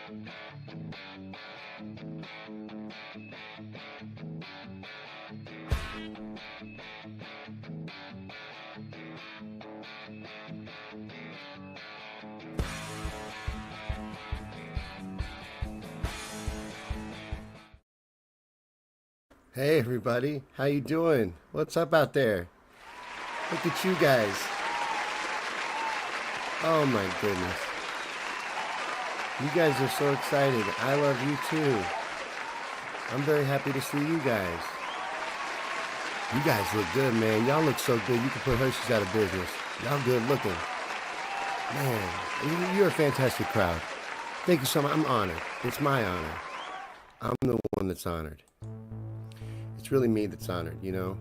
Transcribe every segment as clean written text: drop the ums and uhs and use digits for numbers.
Hey everybody, how you doing? What's up out there? Look at you guys. Oh my goodness. You guys are so excited. I love you too. I'm very happy to see you guys. You guys look good, man. Y'all look so good. You can put Hershey's out of business. Y'all good looking. Man, you're a fantastic crowd. Thank you so much. I'm honored. It's my honor. I'm the one that's honored. It's really me that's honored, you know?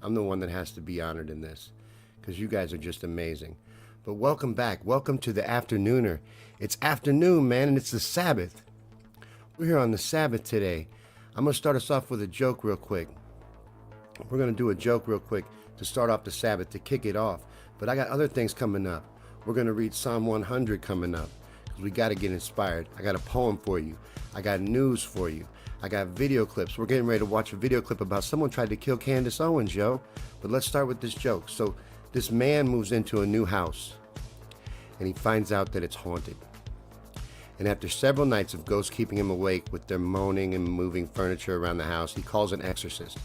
I'm the one that has to be honored in this because you guys are just amazing. But welcome back. Welcome to the Afternooner. It's afternoon, man, and it's the Sabbath. We're here on the Sabbath today. I'm going to start us off with a joke real quick. We're going to do a joke real quick to start off the Sabbath, to kick it off. But I got other things coming up. We're going to read Psalm 100 coming up because we got to get inspired. I got a poem for you. I got news for you. I got video clips. We're getting ready to watch a video clip about someone tried to kill Candace Owens, yo. But let's start with this joke. So this man moves into a new house and he finds out that it's haunted. And after several nights of ghosts keeping him awake with their moaning and moving furniture around the house, he calls an exorcist.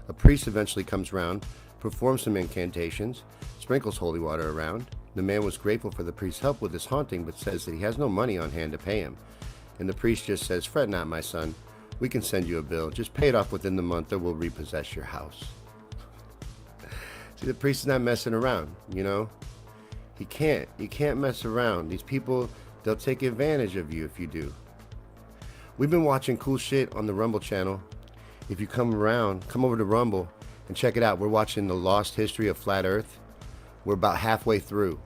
A priest eventually comes around, performs some incantations, sprinkles holy water around. The man was grateful for the priest's help with this haunting, but says that he has no money on hand to pay him. And the priest just says, "Fret not, my son. We can send you a bill. Just pay it off within the month or we'll repossess your house." See, the priest is not messing around, you know? You can't mess around. These people, they'll take advantage of you if you do. We've been watching cool shit on the Rumble channel. If you come over to Rumble and check it out. We're watching The Lost History of Flat Earth. We're about halfway through.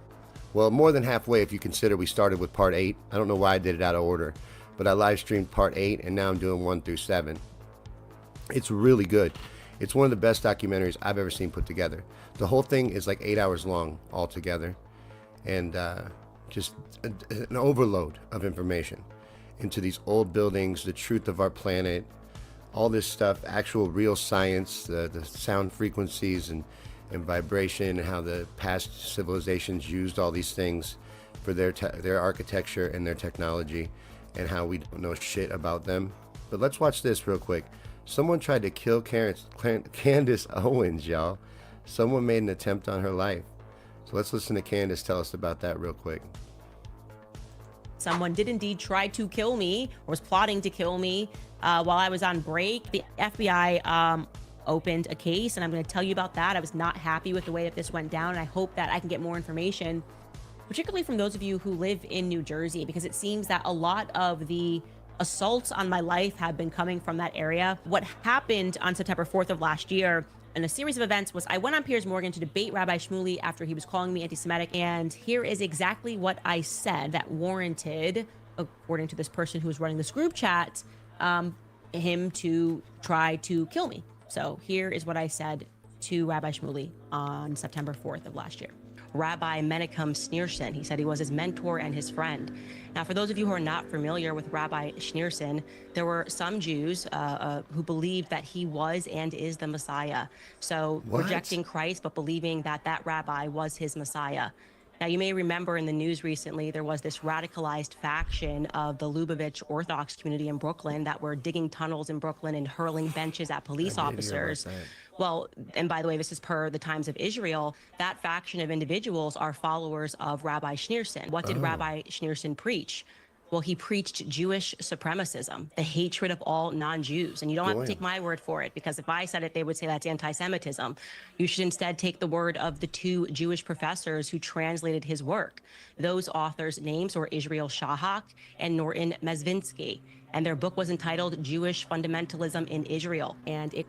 Well, more than halfway if you consider we started with part 8. I don't know why I did it out of order, but I live streamed part 8 and now I'm doing 1 through 7. It's really good. It's one of the best documentaries I've ever seen put together. The whole thing is like 8 hours long altogether, and just an overload of information into these old buildings, the truth of our planet, all this stuff, actual real science, the sound frequencies and vibration, and how the past civilizations used all these things for their architecture and their technology, and how we don't know shit about them. But let's watch this real quick. Someone tried to kill Candace Owens, y'all. Someone made an attempt on her life. So let's listen to Candace tell us about that real quick. Someone did indeed try to kill me, or was plotting to kill me while I was on break. The FBI opened a case, and I'm going to tell you about that. I was not happy with the way that this went down, and I hope that I can get more information, particularly from those of you who live in New Jersey, because it seems that a lot of the assaults on my life have been coming from that area. What happened on September 4th of last year in a series of events was I went on Piers Morgan to debate Rabbi Shmuley after he was calling me anti-Semitic, and here is exactly what I said that warranted, according to this person who was running this group chat, him to try to kill me. So here is what I said to Rabbi Shmuley on September 4th of last year. Rabbi Menachem Schneerson. He said he was his mentor and his friend. Now, for those of you who are not familiar with Rabbi Schneerson, there were some Jews who believed that he was and is the Messiah. So rejecting Christ, but believing that that rabbi was his Messiah. Now, you may remember in the news recently, there was this radicalized faction of the Lubavitch Orthodox community in Brooklyn that were digging tunnels in Brooklyn and hurling benches at police officers. Well, and by the way, this is per the Times of Israel, that faction of individuals are followers of Rabbi Schneerson. What did Rabbi Schneerson preach? Well, he preached Jewish supremacism, the hatred of all non-Jews. And you don't have to take my word for it, because if I said it, they would say that's anti-Semitism. You should instead take the word of the 2 Jewish professors who translated his work. Those authors' names were Israel Shahak and Norton Mezvinsky. And their book was entitled Jewish Fundamentalism in Israel. And it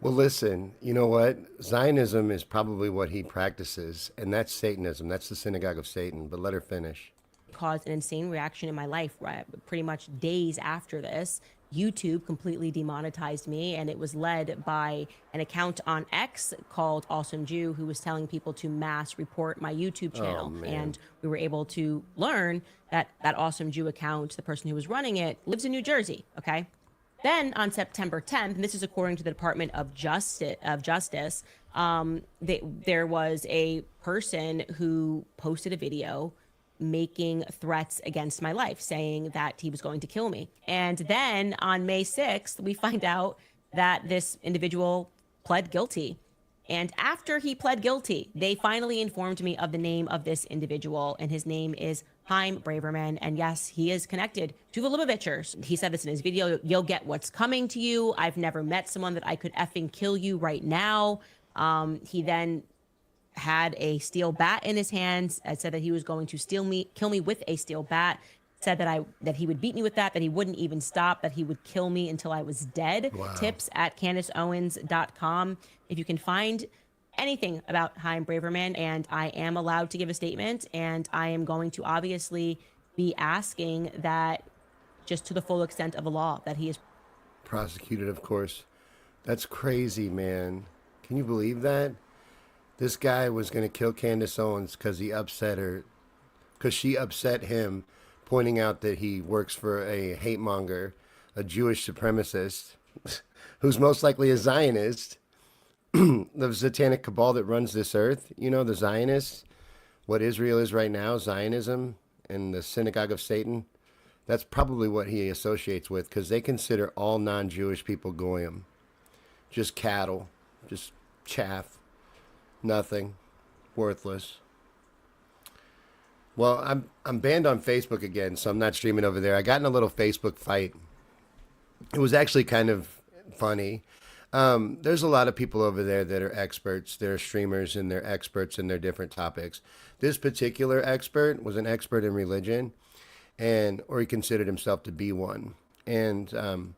Well, listen, you know what? Zionism is probably what he practices, and that's Satanism. That's the synagogue of Satan. But let her finish. caused an insane reaction in my life. Right, pretty much days after this, YouTube completely demonetized me, and it was led by an account on X called Awesome Jew, who was telling people to mass report my YouTube channel. man. And we were able to learn that that Awesome Jew account, the person who was running it, lives in New Jersey. Okay. Then on September 10th, and this is according to the Department of Justice, there was a person who posted a video making threats against my life, saying that he was going to kill me. And then on May 6th, we find out that this individual pled guilty. And after he pled guilty, they finally informed me of the name of this individual, and his name is Chaim Braverman. And yes, he is connected to the Lubavitchers. He said this in his video: "You'll get what's coming to you. I've never met someone that I could effing kill you right now." He then had a steel bat in his hands. I said that he was going to kill me with a steel bat. Said that he would beat me with that he wouldn't even stop, that he would kill me until I was dead. Wow. Tips at CandaceOwens.com. If you can find anything about Chaim Braverman, and I am allowed to give a statement, and I am going to obviously be asking that, just to the full extent of the law, that he is Prosecuted, of course. That's crazy, man. Can you believe that? This guy was going to kill Candace Owens because he upset her, because she upset him, pointing out that he works for a hate monger, a Jewish supremacist, who's most likely a Zionist, the satanic cabal that runs this earth. You know, the Zionists, what Israel is right now, Zionism and the synagogue of Satan. That's probably what he associates with, because they consider all non-Jewish people goyim, just cattle, just chaff, nothing, worthless. Well, I'm banned on Facebook again, so I'm not streaming over there. I got in a little Facebook fight. It was actually kind of funny. There's a lot of people over there that are experts. They're streamers, and they're experts in their different topics. This particular expert was an expert in religion, or he considered himself to be one. And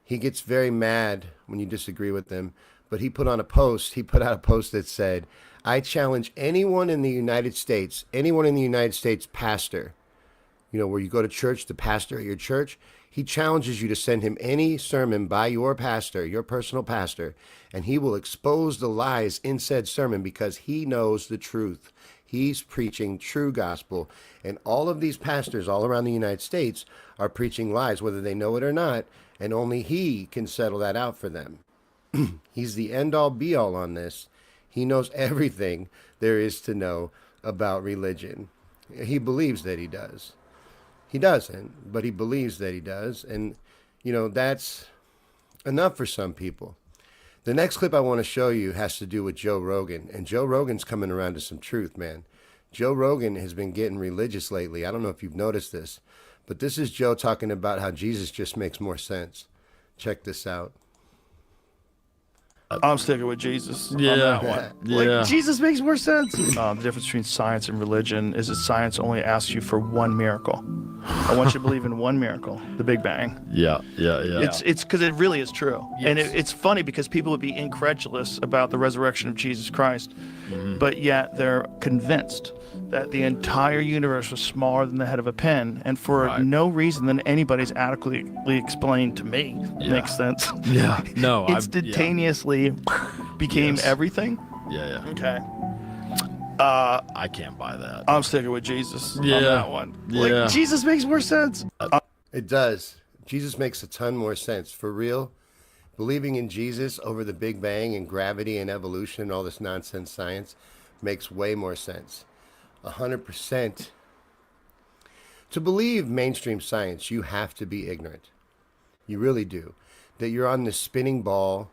he gets very mad when you disagree with him. But he put out a post that said, "I challenge anyone in the United States, pastor, where you go to church, the pastor at your church, he challenges you to send him any sermon by your pastor, your personal pastor, and he will expose the lies in said sermon, because he knows the truth. He's preaching true gospel. And all of these pastors all around the United States are preaching lies, whether they know it or not, and only he can settle that out for them. He's the end-all be-all on this. He knows everything there is to know about religion. He believes that he does. He doesn't, but he believes that he does. And, that's enough for some people. The next clip I want to show you has to do with Joe Rogan. And Joe Rogan's coming around to some truth, man. Joe Rogan has been getting religious lately. I don't know if you've noticed this, but this is Joe talking about how Jesus just makes more sense. Check this out. I'm sticking with Jesus Yeah. on that one. Yeah. Like, Jesus makes more sense. The difference between science and religion is that science only asks you for one miracle. I want you to believe in one miracle, the Big Bang. Yeah. It's because it really is true. Yes. And it's funny because people would be incredulous about the resurrection of Jesus Christ, but yet they're convinced that the entire universe was smaller than the head of a pin, and for Right. no reason that anybody's adequately explained to me makes sense. Yeah. No. Instantaneously became Yes. everything. Yeah. Okay. I can't buy that. I'm sticking with Jesus on Yeah. that one. Yeah. Like, Jesus makes more sense. It does. Jesus makes a ton more sense. For real, believing in Jesus over the Big Bang and gravity and evolution and all this nonsense science makes way more sense. 100%. To believe mainstream science, you have to be ignorant. You really do. That you're on this spinning ball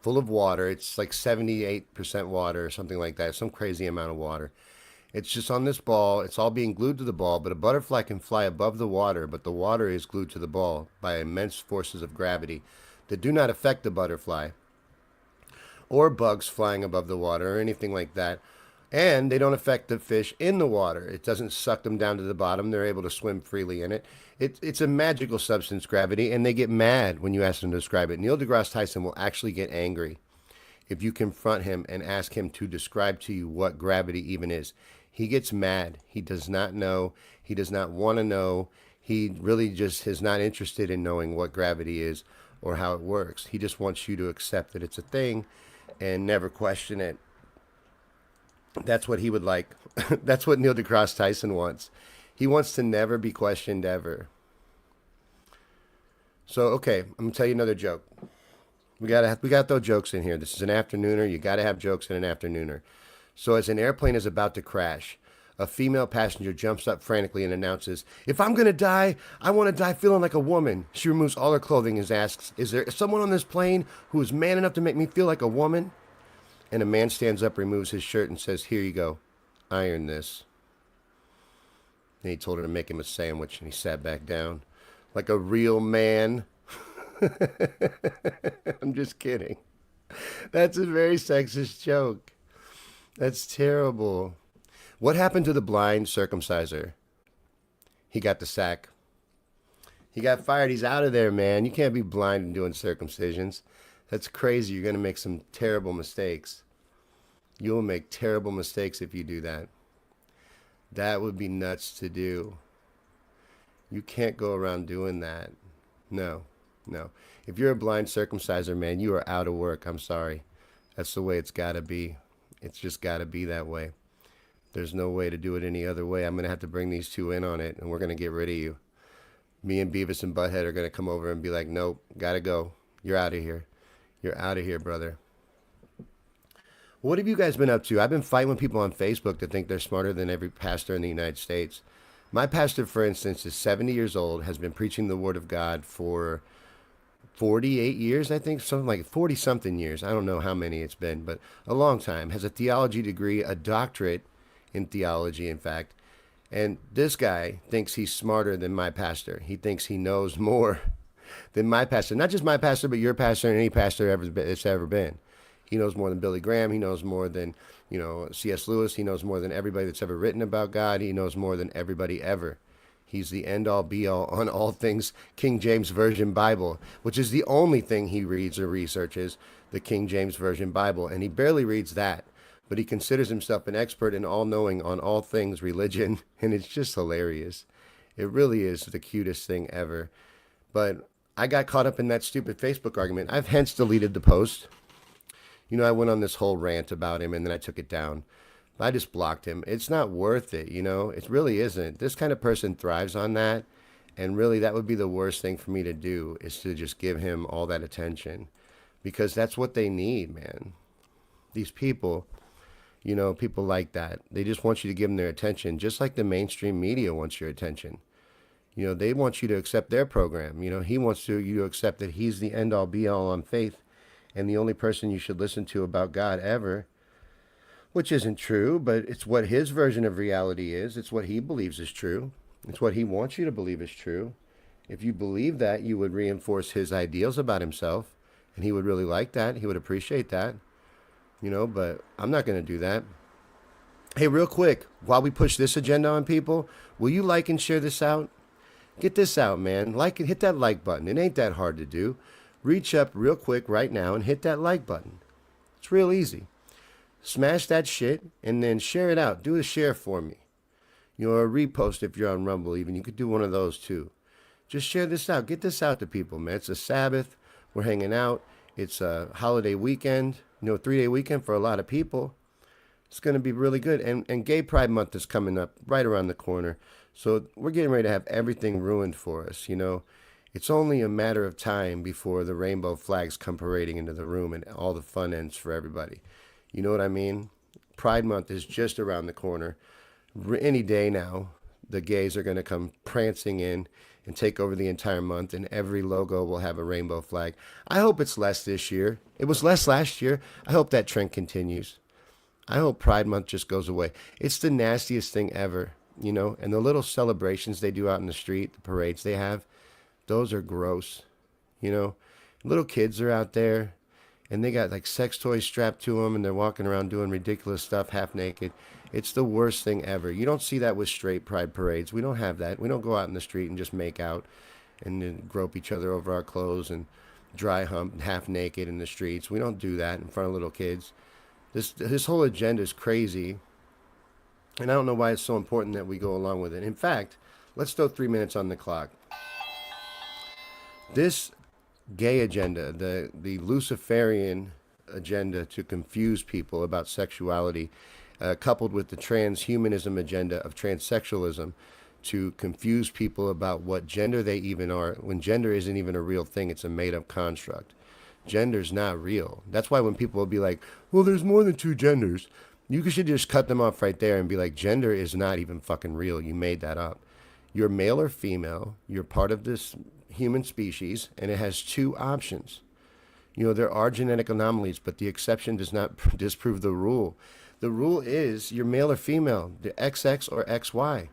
full of water. It's like 78% water or something like that. Some crazy amount of water. It's just on this ball. It's all being glued to the ball, but a butterfly can fly above the water, but the water is glued to the ball by immense forces of gravity that do not affect the butterfly or bugs flying above the water or anything like that. And they don't affect the fish in the water. It doesn't suck them down to the bottom. They're able to swim freely in it. It's a magical substance, gravity, and they get mad when you ask them to describe it. Neil deGrasse Tyson will actually get angry if you confront him and ask him to describe to you what gravity even is. He gets mad. He does not know. He does not want to know. He really just is not interested in knowing what gravity is or how it works. He just wants you to accept that it's a thing and never question it. That's what he would like. That's what Neil deGrasse Tyson wants. He wants to never be questioned ever. So, okay, I'm going to tell you another joke. We got to throw jokes in here. This is an afternooner. You got to have jokes in an afternooner. So as an airplane is about to crash, a female passenger jumps up frantically and announces, "If I'm going to die, I want to die feeling like a woman." She removes all her clothing and asks, "Is there someone on this plane who is man enough to make me feel like a woman?" And a man stands up, removes his shirt, and says, "Here you go. Iron this." Then he told her to make him a sandwich, and he sat back down like a real man. I'm just kidding. That's a very sexist joke. That's terrible. What happened to the blind circumciser? He got the sack. He got fired. He's out of there, man. You can't be blind and doing circumcisions. That's crazy. You're going to make some terrible mistakes. You'll make terrible mistakes if you do that. That would be nuts to do. You can't go around doing that. No. If you're a blind circumciser, man, you are out of work. I'm sorry. That's the way it's got to be. It's just got to be that way. There's no way to do it any other way. I'm going to have to bring these two in on it, and we're going to get rid of you. Me and Beavis and Butthead are going to come over and be like, "Nope, got to go. You're out of here. You're out of here, brother." What have you guys been up to? I've been fighting with people on Facebook that think they're smarter than every pastor in the United States. My pastor, for instance, is 70 years old, has been preaching the Word of God for 48 years, I think, something like 40-something years. I don't know how many it's been, but a long time. Has a theology degree, a doctorate in theology, in fact. And this guy thinks he's smarter than my pastor. He thinks he knows more than my pastor. Not just my pastor, but your pastor and any pastor that's ever been. He knows more than Billy Graham. He knows more than, C.S. Lewis. He knows more than everybody that's ever written about God. He knows more than everybody ever. He's the end-all, be-all on all things King James Version Bible, which is the only thing he reads or researches, the King James Version Bible. And he barely reads that, but he considers himself an expert and all-knowing on all things religion, and it's just hilarious. It really is the cutest thing ever. But I got caught up in that stupid Facebook argument. I've hence deleted the post. I went on this whole rant about him, and then I took it down. I just blocked him. It's not worth it, It really isn't. This kind of person thrives on that, and really that would be the worst thing for me to do, is to just give him all that attention, because that's what they need, man. These people, people like that, they just want you to give them their attention, just like the mainstream media wants your attention. They want you to accept their program. He wants you to accept that he's the end-all, be-all on faith, and the only person you should listen to about God ever, which isn't true, but it's what his version of reality is. It's what he believes is true. It's what he wants you to believe is true. If you believe that, you would reinforce his ideals about himself, and he would really like that. He would appreciate that, but I'm not going to do that. Hey, real quick, while we push this agenda on people, will you like and share this out? Get this out, man. Like it, hit that like button. It ain't that hard to do. Reach up real quick right now and hit that like button. It's real easy. Smash that shit and then share it out. Do a share for me. Or a repost if you're on Rumble even. You could do one of those too. Just share this out. Get this out to people, man. It's a Sabbath. We're hanging out. It's a holiday weekend. 3-day weekend for a lot of people. It's going to be really good. And Gay Pride Month is coming up right around the corner. So we're getting ready to have everything ruined for us, It's only a matter of time before the rainbow flags come parading into the room and all the fun ends for everybody. You know what I mean? Pride Month is just around the corner. Any day now, the gays are going to come prancing in and take over the entire month, and every logo will have a rainbow flag. I hope it's less this year. It was less last year. I hope that trend continues. I hope Pride Month just goes away. It's the nastiest thing ever, and the little celebrations they do out in the street, the parades they have, those are gross. Little kids are out there, and they got like sex toys strapped to them, and they're walking around doing ridiculous stuff half naked. It's the worst thing ever. You don't see that with straight pride parades. We don't have that. We don't go out in the street and just make out and then grope each other over our clothes and dry hump half naked in the streets. We don't do that in front of little kids. This whole agenda is crazy. And I don't know why it's so important that we go along with it. In fact, let's throw 3 minutes on the clock. This gay agenda, the Luciferian agenda to confuse people about sexuality, coupled with the transhumanism agenda of transsexualism to confuse people about what gender they even are, when gender isn't even a real thing, it's a made-up construct. Gender's not real. That's why when people will be like, well, there's more than 2 genders, you should just cut them off right there and be like, gender is not even fucking real. You made that up. You're male or female. You're part of this human species, and it has 2 options. You know, there are genetic anomalies, but the exception does not disprove the rule. The rule is you're male or female, the XX or XY.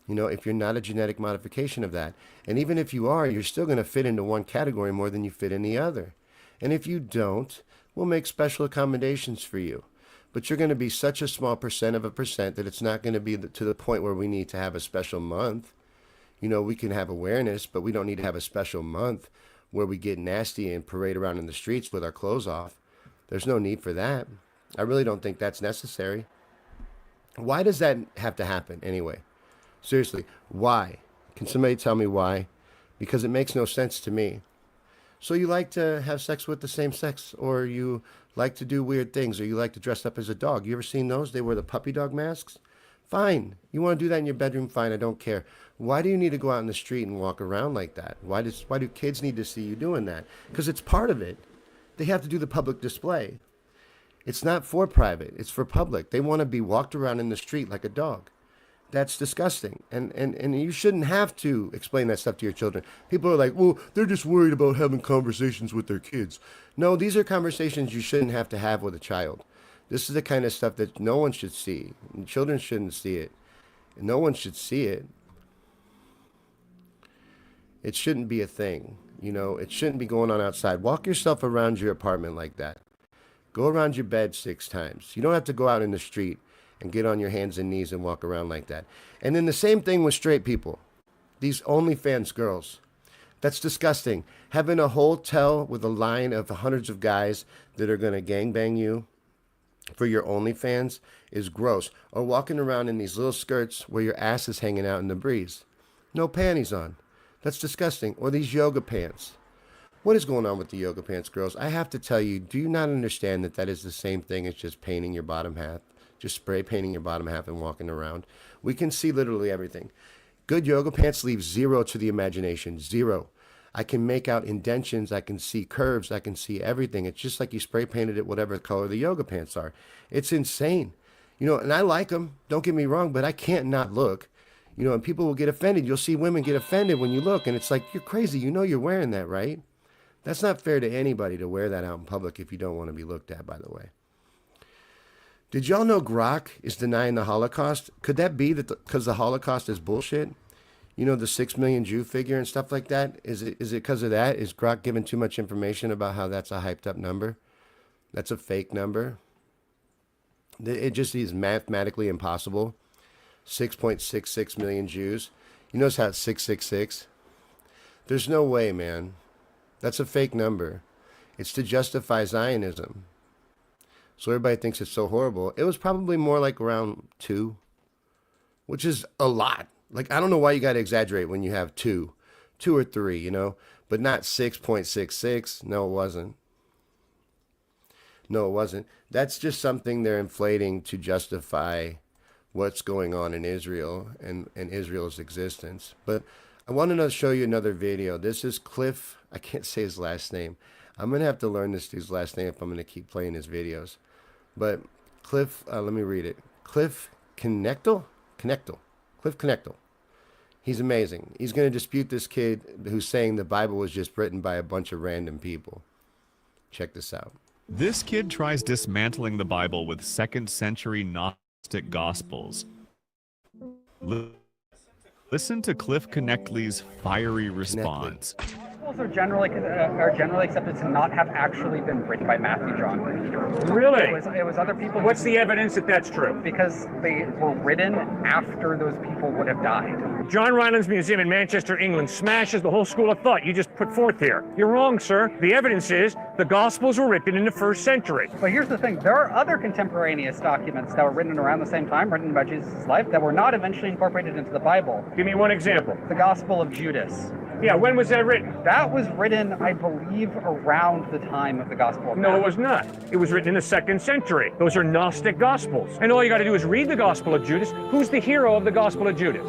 You know, if you're not a genetic modification of that. And even if you are, you're still going to fit into one category more than you fit in the other. And if you don't, we'll make special accommodations for you. But you're going to be such a small percent of a percent that it's not going to be to the point where we need to have a special month. You know, we can have awareness, but we don't need to have a special month where we get nasty and parade around in the streets with our clothes off. There's no need for that. I really don't think that's necessary. Why does that have to happen anyway? Seriously, why? Can somebody tell me why? Because it makes no sense to me. So you like to have sex with the same sex, or you like to do weird things, or you like to dress up as a dog. You ever seen those? They wear the puppy dog masks. Fine. You want to do that in your bedroom? Fine. I don't care. Why do you need to go out in the street and walk around like that? Why do kids need to see you doing that? Because it's part of it. They have to do the public display. It's not for private. It's for public. They want to be walked around in the street like a dog. That's disgusting. And you shouldn't have to explain that stuff to your children. People are like, well, they're just worried about having conversations with their kids. No, these are conversations you shouldn't have to have with a child. This is the kind of stuff that no one should see. Children shouldn't see it. No one should see it. It shouldn't be a thing. You know, it shouldn't be going on outside. Walk yourself around your apartment like that. Go around your bed 6 times. You don't have to go out in the street and get on your hands and knees and walk around like that. And then the same thing with straight people. These OnlyFans girls. That's disgusting. Having a hotel with a line of hundreds of guys that are going to gangbang you for your OnlyFans is gross. Or walking around in these little skirts where your ass is hanging out in the breeze. No panties on. That's disgusting. Or these yoga pants. What is going on with the yoga pants, girls? I have to tell you, do you not understand that that is the same thing as just painting your bottom half? Just spray painting your bottom half and walking around. We can see literally everything. Good yoga pants leave 0 to the imagination. 0. I can make out indentions. I can see curves. I can see everything. It's just like you spray painted it whatever color the yoga pants are. It's insane. You know, and I like them. Don't get me wrong, but I can't not look. You know, and people will get offended. You'll see women get offended when you look, and it's like, you're crazy. You know you're wearing that, right? That's not fair to anybody to wear that out in public if you don't want to be looked at, by the way. Did y'all know Grok is denying the Holocaust? Could that be that because the Holocaust is bullshit? You know, the 6 million Jew figure and stuff like that? Is it because of that? Is Grok giving too much information about how that's a hyped up number? That's a fake number. It just is mathematically impossible. 6.66 million Jews. You notice how it's 666? There's no way, man. That's a fake number. It's to justify Zionism. So everybody thinks it's so horrible. It was probably more like around 2, which is a lot. Like, I don't know why you got to exaggerate when you have 2 or 3, you know, but not 6.66. No, it wasn't. No, it wasn't. That's just something they're inflating to justify what's going on in Israel and Israel's existence. But I wanted to show you another video. This is Cliff. I can't say his last name. I'm going to have to learn this dude's last name if I'm going to keep playing his videos. But Cliff, let me read it. Cliff Connectel? Cliff Connectel. He's amazing. He's going to dispute this kid who's saying the Bible was just written by a bunch of random people. Check this out. This kid tries dismantling the Bible with 2nd century Gnostic Gospels. Listen to Cliff Connectley's fiery response. Gospels are generally accepted to not have actually been written by Matthew, John, or Peter. Really? It was other people. What's the evidence that that's true? Because they were written after those people would have died. John Rylands Museum in Manchester, England smashes the whole school of thought you just put forth here. You're wrong, sir. The evidence is the Gospels were written in the 1st century. But here's the thing, there are other contemporaneous documents that were written around the same time, written about Jesus' life, that were not eventually incorporated into the Bible. Give me one example. The Gospel of Judas. Yeah, when was that written? That was written, I believe, around the time of the Gospel of No, Matthew. it was not. It was written in the 2nd century. Those are Gnostic Gospels. And all you got to do is read the Gospel of Judas. Who's the hero of the Gospel of Judas?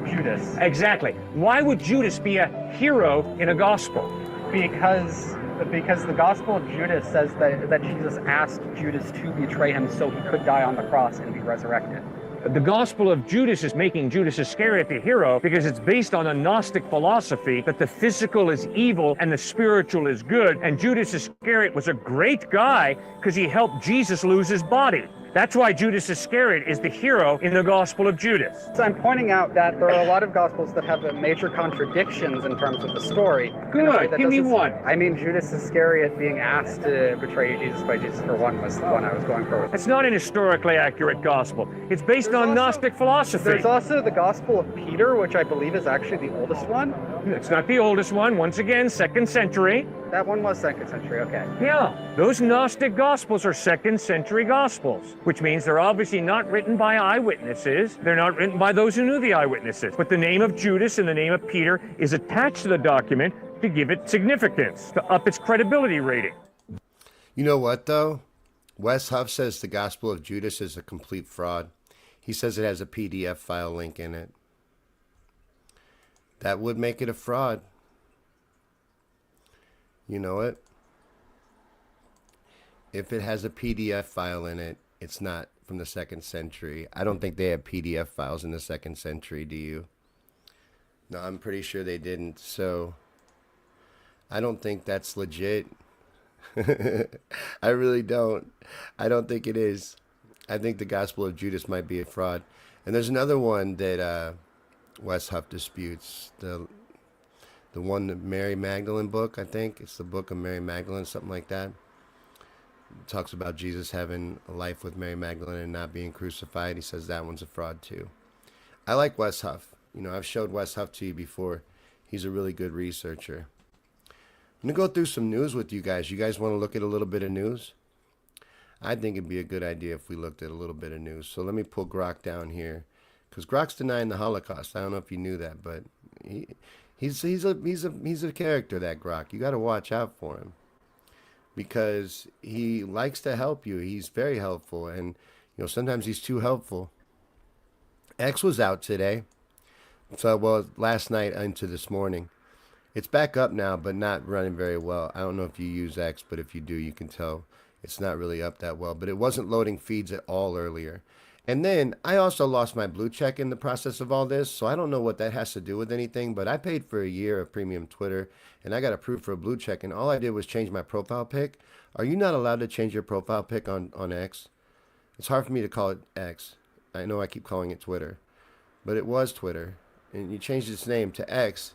Judas. Exactly. Why would Judas be a hero in a Gospel? Because the Gospel of Judas says that Jesus asked Judas to betray him so he could die on the cross and be resurrected. The Gospel of Judas is making Judas Iscariot the hero because it's based on a Gnostic philosophy that the physical is evil and the spiritual is good. And Judas Iscariot was a great guy because he helped Jesus lose his body. That's why Judas Iscariot is the hero in the Gospel of Judas. So I'm pointing out that there are a lot of Gospels that have major contradictions in terms of the story. Good. Give me one. I mean, Judas Iscariot being asked to betray Jesus by Jesus for one was the one I was going for. It's not an historically accurate Gospel. It's based on Gnostic philosophy. There's also the Gospel of Peter, which I believe is actually the oldest one. It's not the oldest one. Once again, 2nd century. That one was 2nd century, okay. Yeah, those Gnostic Gospels are 2nd century Gospels, which means they're obviously not written by eyewitnesses. They're not written by those who knew the eyewitnesses. But the name of Judas and the name of Peter is attached to the document to give it significance, to up its credibility rating. You know what, though? Wes Huff says the Gospel of Judas is a complete fraud. He says it has a PDF file link in it. That would make it a fraud. You know it? If it has a PDF file in it, it's not from the 2nd century. I don't think they had PDF files in the 2nd century, do you? No, I'm pretty sure they didn't. So I don't think that's legit. I really don't. I don't think it is. I think the Gospel of Judas might be a fraud. And there's another one that Wes Huff disputes. The one, the Mary Magdalene book, I think. It's the book of Mary Magdalene, something like that. It talks about Jesus having a life with Mary Magdalene and not being crucified. He says that one's a fraud too. I like Wes Huff. You know, I've showed Wes Huff to you before. He's a really good researcher. I'm going to go through some news with you guys. You guys want to look at a little bit of news? I think it'd be a good idea if we looked at a little bit of news. So let me pull Grok down here. Because Grok's denying the Holocaust. I don't know if you knew that, but he's a character, that Grok. You got to watch out for him. Because he likes to help you. He's very helpful. And, you know, sometimes he's too helpful. X was out today. So, well, last night into this morning. It's back up now, but not running very well. I don't know if you use X, but if you do, you can tell it's not really up that well. But it wasn't loading feeds at all earlier. And then I also lost my blue check in the process of all this. So I don't know what that has to do with anything. But I paid for a year of premium Twitter, and I got approved for a blue check. And all I did was change my profile pic. Are you not allowed to change your profile pic on X? It's hard for me to call it X. I know I keep calling it Twitter. But it was Twitter. And you changed its name to X,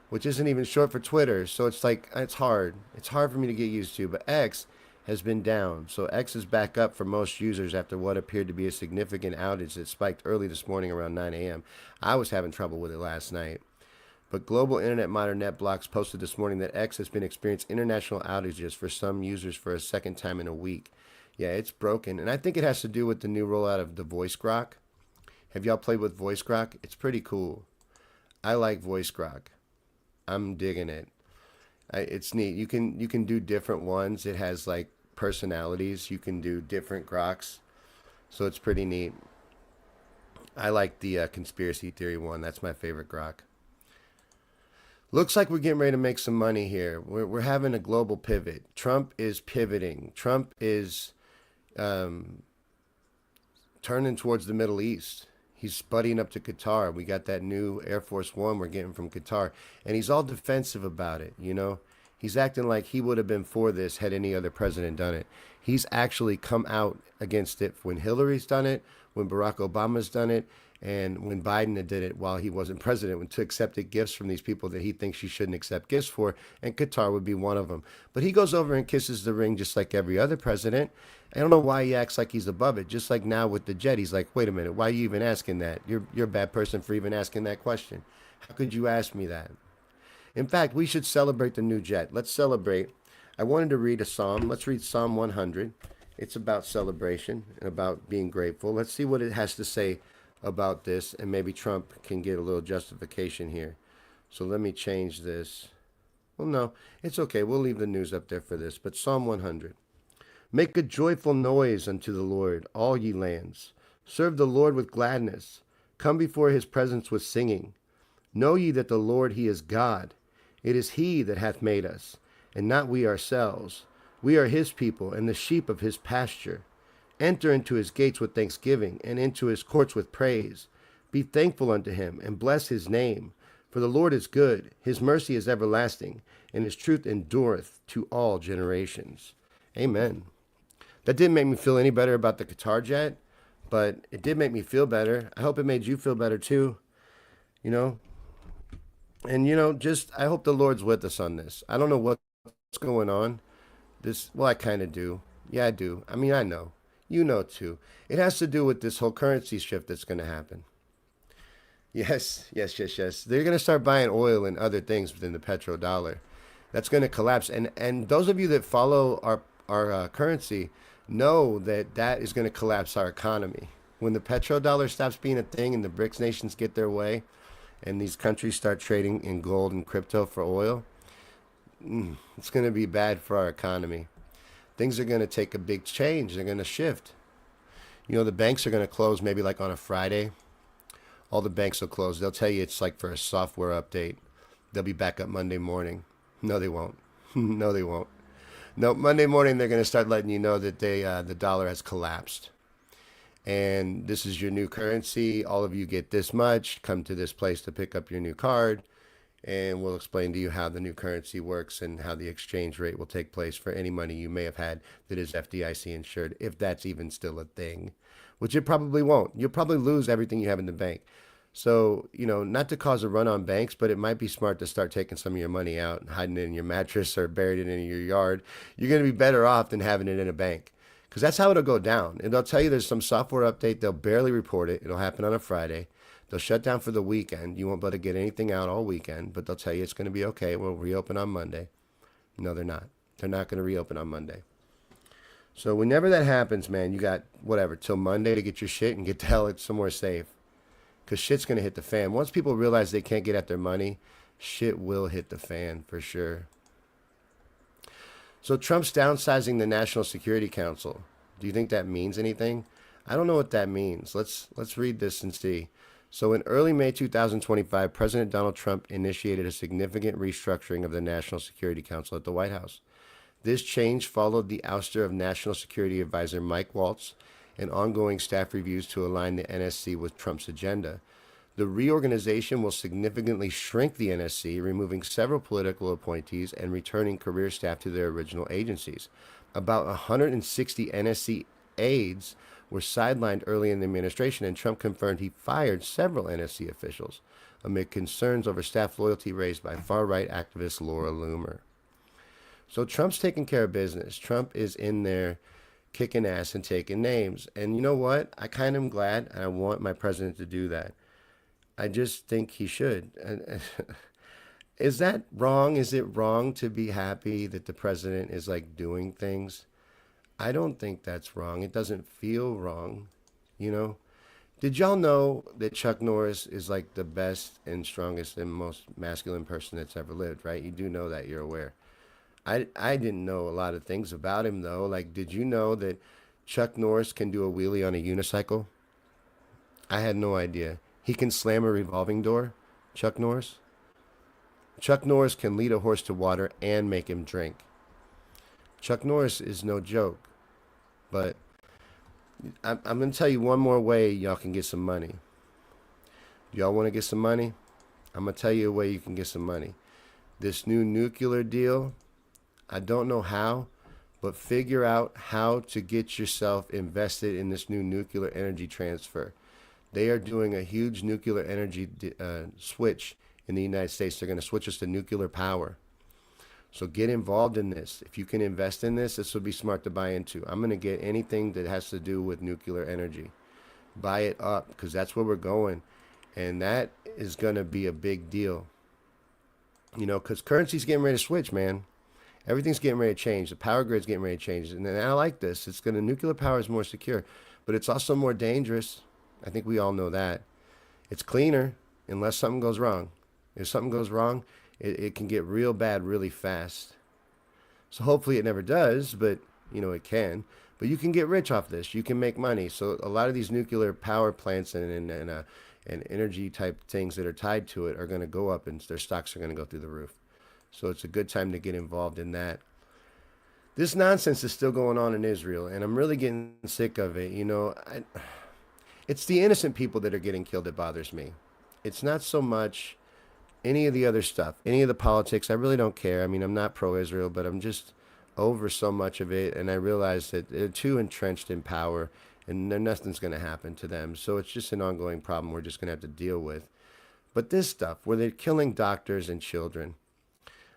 which isn't even short for Twitter. So it's like, it's hard. It's hard for me to get used to. But X has been down. So X is back up for most users after what appeared to be a significant outage that spiked early this morning around 9 a.m. I was having trouble with it last night. But Global Internet Modern Net Blocks posted this morning that X has been experiencing international outages for some users for a second time in a week. Yeah, it's broken. And I think it has to do with the new rollout of the Voice Grok. Have y'all played with Voice Grok? It's pretty cool. I like Voice Grok. I'm digging it. It's neat. You can do different ones. It has like personalities. You can do different Groks. So it's pretty neat. I like the conspiracy theory one. That's my favorite Grok. Looks like we're getting ready to make some money here. We're having a global pivot. Trump is pivoting. Trump is turning towards the Middle East. He's buddying up to Qatar. We got that new Air Force One we're getting from Qatar. And he's all defensive about it, you know. He's acting like he would have been for this had any other president done it. He's actually come out against it when Hillary's done it, when Barack Obama's done it. And when Biden did it while he wasn't president, when to accepted gifts from these people that he thinks he shouldn't accept gifts for, and Qatar would be one of them. But he goes over and kisses the ring just like every other president. I don't know why he acts like he's above it. Just like now with the jet, he's like, wait a minute, why are you even asking that? You're a bad person for even asking that question. How could you ask me that? In fact, we should celebrate the new jet. Let's celebrate. I wanted to read a psalm. Let's read Psalm 100. It's about celebration and about being grateful. Let's see what it has to say about this, and maybe Trump can get a little justification here. So let me change this. Well, no, it's okay. We'll leave the news up there for this. But Psalm 100. Make a joyful noise unto the Lord, all ye lands. Serve the Lord with gladness. Come before his presence with singing. Know ye that the Lord, he is God. It is he that hath made us, and not we ourselves. We are his people, and the sheep of his pasture. Enter into his gates with thanksgiving, and into his courts with praise. Be thankful unto him, and bless his name. For the Lord is good, his mercy is everlasting, and his truth endureth to all generations. Amen. That didn't make me feel any better about the Qatar jet, but it did make me feel better. I hope it made you feel better too. You know? And, just, I hope the Lord's with us on this. I don't know what's going on. Well, I kind of do. Yeah, I do. I mean, I know. You know, too. It has to do with this whole currency shift that's going to happen. Yes. They're going to start buying oil and other things within the petrodollar. That's going to collapse. And those of you that follow our currency know that is going to collapse our economy. When the petrodollar stops being a thing and the BRICS nations get their way, and these countries start trading in gold and crypto for oil, it's going to be bad for our economy. Things are going to take a big change. They're going to shift. The banks are going to close maybe like on a Friday. All the banks will close. They'll tell you it's like for a software update. They'll be back up Monday morning. No, they won't. No, they won't. No, Monday morning they're going to start letting you know that the dollar has collapsed. And this is your new currency. All of you get this much. Come to this place to pick up your new card. And we'll explain to you how the new currency works and how the exchange rate will take place for any money you may have had that is FDIC insured, if that's even still a thing, which it probably won't. You'll probably lose everything you have in the bank. So, not to cause a run on banks, but it might be smart to start taking some of your money out and hiding it in your mattress or buried it in your yard. You're going to be better off than having it in a bank. Because that's how it'll go down. And they'll tell you there's some software update. They'll barely report it. It'll happen on a Friday. They'll shut down for the weekend. You won't be able to get anything out all weekend. But they'll tell you it's going to be okay. We'll reopen on Monday. No, they're not. They're not going to reopen on Monday. So whenever that happens, man, you got, till Monday to get your shit and get the hell somewhere safe. Because shit's going to hit the fan. Once people realize they can't get at their money, shit will hit the fan for sure. So Trump's downsizing the National Security Council. Do you think that means anything? I don't know what that means. Let's read this and see. So in early May 2025, President Donald Trump initiated a significant restructuring of the National Security Council at the White House. This change followed the ouster of National Security Advisor Mike Waltz and ongoing staff reviews to align the NSC with Trump's agenda. The reorganization will significantly shrink the NSC, removing several political appointees and returning career staff to their original agencies. About 160 NSC aides were sidelined early in the administration, and Trump confirmed he fired several NSC officials amid concerns over staff loyalty raised by far-right activist Laura Loomer. So Trump's taking care of business. Trump is in there kicking ass and taking names. And you know what? I kind of am glad, and I want my president to do that. I just think he should. Is that wrong? Is it wrong to be happy that the president is like doing things? I don't think that's wrong. It doesn't feel wrong, Did y'all know that Chuck Norris is like the best and strongest and most masculine person that's ever lived, right? You do know that, you're aware. I didn't know a lot of things about him though. Like, did you know that Chuck Norris can do a wheelie on a unicycle? I had no idea. He can slam a revolving door, Chuck Norris. Chuck Norris can lead a horse to water and make him drink. Chuck Norris is no joke. But I'm going to tell you one more way y'all can get some money. Y'all want to get some money? I'm going to tell you a way you can get some money. This new nuclear deal, I don't know how, but figure out how to get yourself invested in this new nuclear energy transfer. They are doing a huge nuclear energy switch in the United States. They're going to switch us to nuclear power. So get involved in this. If you can invest in this, this would be smart to buy into. I'm going to get anything that has to do with nuclear energy. Buy it up, because that's where we're going. And that is going to be a big deal. You know, because currency's getting ready to switch, man. Everything's getting ready to change. The power grid's getting ready to change. And I like this. It's going to, nuclear power is more secure, but it's also more dangerous. I think we all know that. It's cleaner unless something goes wrong. If something goes wrong, it can get real bad really fast. So hopefully it never does, but you know, it can. But you can get rich off this. You can make money. So a lot of these nuclear power plants and energy type things that are tied to it are going to go up, and their stocks are going to go through the roof. So it's a good time to get involved in that. This nonsense is still going on in Israel, and I'm really getting sick of it. You know, it's the innocent people that are getting killed that bothers me. It's not so much any of the other stuff, any of the politics. I really don't care. I mean, I'm not pro-Israel, but I'm just over so much of it, and I realize that they're too entrenched in power, and nothing's going to happen to them. So it's just an ongoing problem we're just going to have to deal with. But this stuff, where they're killing doctors and children,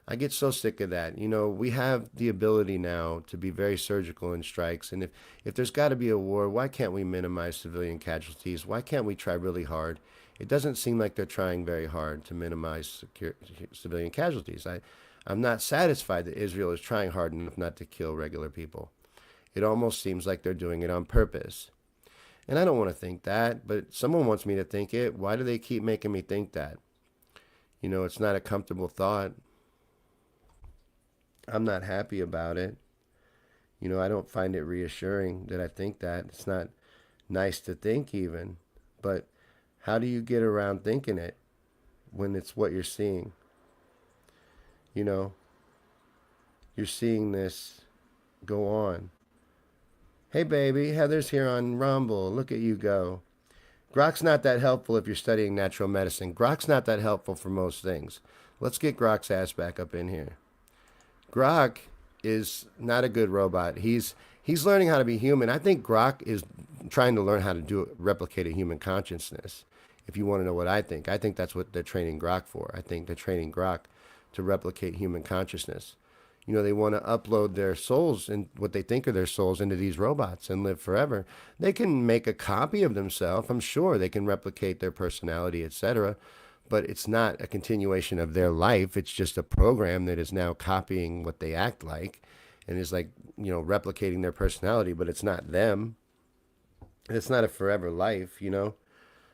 I get so sick of that. You know, we have the ability now to be very surgical in strikes. And if there's got to be a war, why can't we minimize civilian casualties? Why can't we try really hard? It doesn't seem like they're trying very hard to minimize civilian casualties. I'm not satisfied that Israel is trying hard enough not to kill regular people. It almost seems like they're doing it on purpose. And I don't want to think that, but someone wants me to think it. Why do they keep making me think that? You know, it's not a comfortable thought. I'm not happy about it. You know, I don't find it reassuring that I think that. It's not nice to think even. But how do you get around thinking it when it's what you're seeing? You know, you're seeing this go on. Hey, baby, Heather's here on Rumble. Look at you go. Grok's not that helpful if you're studying natural medicine. Grok's not that helpful for most things. Let's get Grok's ass back up in here. Grok is not a good robot. He's learning how to be human. I think Grok is trying to learn how to replicate a human consciousness. If you want to know what I think that's what they're training Grok for. I think they're training Grok to replicate human consciousness. You know, they want to upload their souls and what they think are their souls into these robots and live forever. They can make a copy of themselves. I'm sure they can replicate their personality, etc. But it's not a continuation of their life. It's just a program that is now copying what they act like and is like, you know, replicating their personality, but it's not them. It's not a forever life, you know?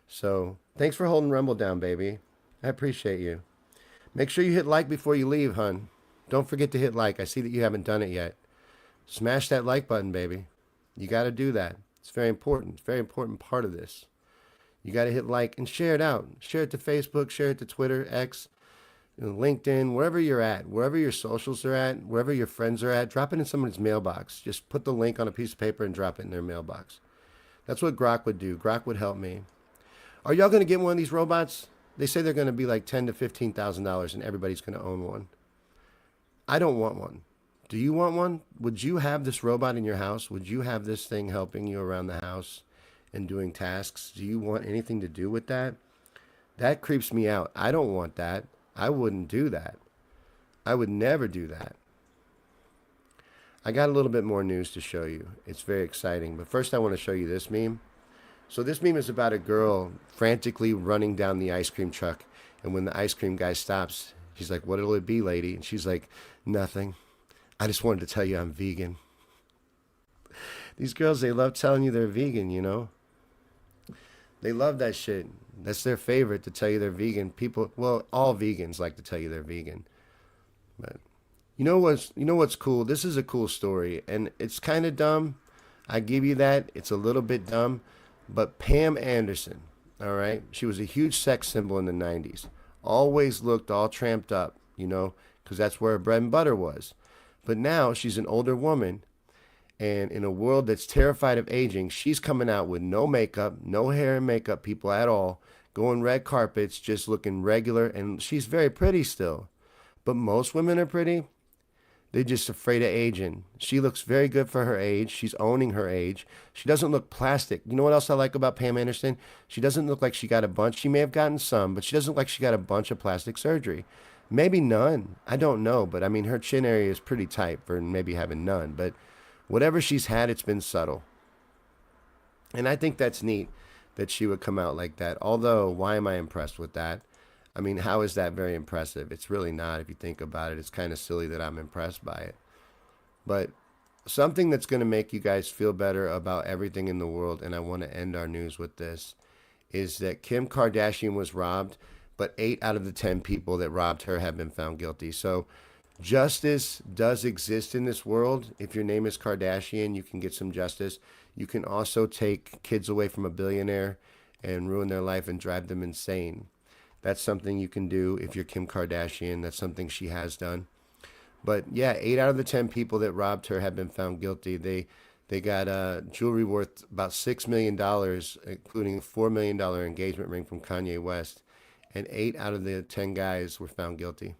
So thanks for holding Rumble down, baby. I appreciate you. Make sure you hit like before you leave, hun. Don't forget to hit like. I see that you haven't done it yet. Smash that like button, baby. You got to do that. It's very important. It's a very important part of this. You got to hit like and share it out. Share it to Facebook, share it to Twitter, X, LinkedIn, wherever you're at, wherever your socials are at, wherever your friends are at, drop it in someone's mailbox. Just put the link on a piece of paper and drop it in their mailbox. That's what Grok would do. Grok would help me. Are y'all going to get one of these robots? They say they're going to be like $10,000 to $15,000 and everybody's going to own one. I don't want one. Do you want one? Would you have this robot in your house? Would you have this thing helping you around the house and doing tasks? Do you want anything to do with that? That creeps me out. I don't want that. I wouldn't do that. I would never do that. I got a little bit more news to show you. It's very exciting. But first I want to show you this meme. So this meme is about a girl frantically running down the ice cream truck. And when the ice cream guy stops, he's like, "What'll it be, lady?" And she's like, "Nothing. I just wanted to tell you I'm vegan." These girls, they love telling you they're vegan, you know? They love that shit. That's their favorite, to tell you they're vegan. People, well, all vegans like to tell you they're vegan. But you know what's cool? This is a cool story, and it's kind of dumb. I give you that. It's a little bit dumb. But Pam Anderson, all right? She was a huge sex symbol in the 90s. Always looked all tramped up, you know, because that's where her bread and butter was. But now she's an older woman, and in a world that's terrified of aging, she's coming out with no makeup, no hair and makeup people at all, going red carpets, just looking regular, and she's very pretty still. But most women are pretty. They're just afraid of aging. She looks very good for her age. She's owning her age. She doesn't look plastic. You know what else I like about Pam Anderson? She doesn't look like she got a bunch. She may have gotten some, but she doesn't look like she got a bunch of plastic surgery. Maybe none. I don't know. But I mean, her chin area is pretty tight for maybe having none. But whatever she's had, it's been subtle. And I think that's neat that she would come out like that. Although, why am I impressed with that? I mean, how is that very impressive? It's really not if you think about it. It's kind of silly that I'm impressed by it. But something that's going to make you guys feel better about everything in the world, and I want to end our news with this, is that Kim Kardashian was robbed, but 8 out of the 10 people that robbed her have been found guilty. So justice does exist in this world. If your name is Kardashian, you can get some justice. You can also take kids away from a billionaire and ruin their life and drive them insane. That's something you can do if you're Kim Kardashian. That's something she has done. But yeah, 8 out of the 10 people that robbed her have been found guilty. They got jewelry worth about $6 million, including a $4 million engagement ring from Kanye West. And 8 out of the 10 guys were found guilty.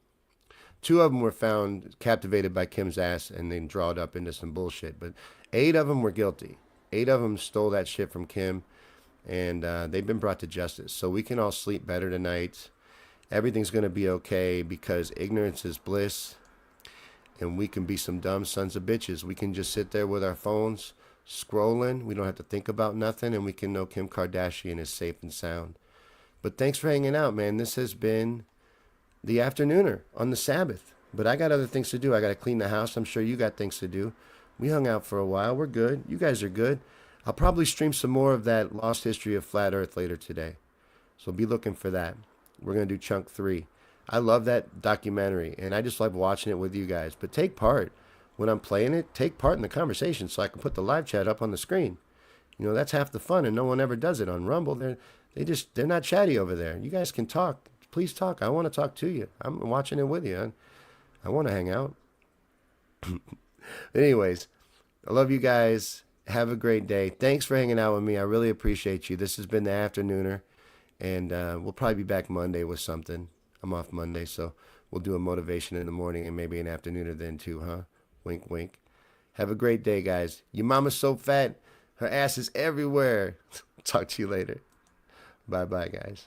2 of them were found captivated by Kim's ass and then drawed up into some bullshit. But 8 of them were guilty. 8 of them stole that shit from Kim. And they've been brought to justice. So we can all sleep better tonight. Everything's going to be okay because ignorance is bliss. And we can be some dumb sons of bitches. We can just sit there with our phones scrolling. We don't have to think about nothing. And we can know Kim Kardashian is safe and sound. But thanks for hanging out, man. This has been the Afternooner on the Sabbath. But I got other things to do. I got to clean the house. I'm sure you got things to do. We hung out for a while. We're good. You guys are good. I'll probably stream some more of that Lost History of Flat Earth later today. So be looking for that. We're going to do chunk 3. I love that documentary, and I just like watching it with you guys. But take part. When I'm playing it, take part in the conversation so I can put the live chat up on the screen. You know, that's half the fun, and no one ever does it on Rumble. They're not chatty over there. You guys can talk. Please talk. I want to talk to you. I'm watching it with you. I want to hang out. Anyways, I love you guys. Have a great day. Thanks for hanging out with me. I really appreciate you. This has been the Afternooner, and we'll probably be back Monday with something. I'm off Monday, so we'll do a motivation in the morning and maybe an Afternooner then too, huh? Wink, wink. Have a great day, guys. Your mama's so fat, her ass is everywhere. Talk to you later. Bye-bye, guys.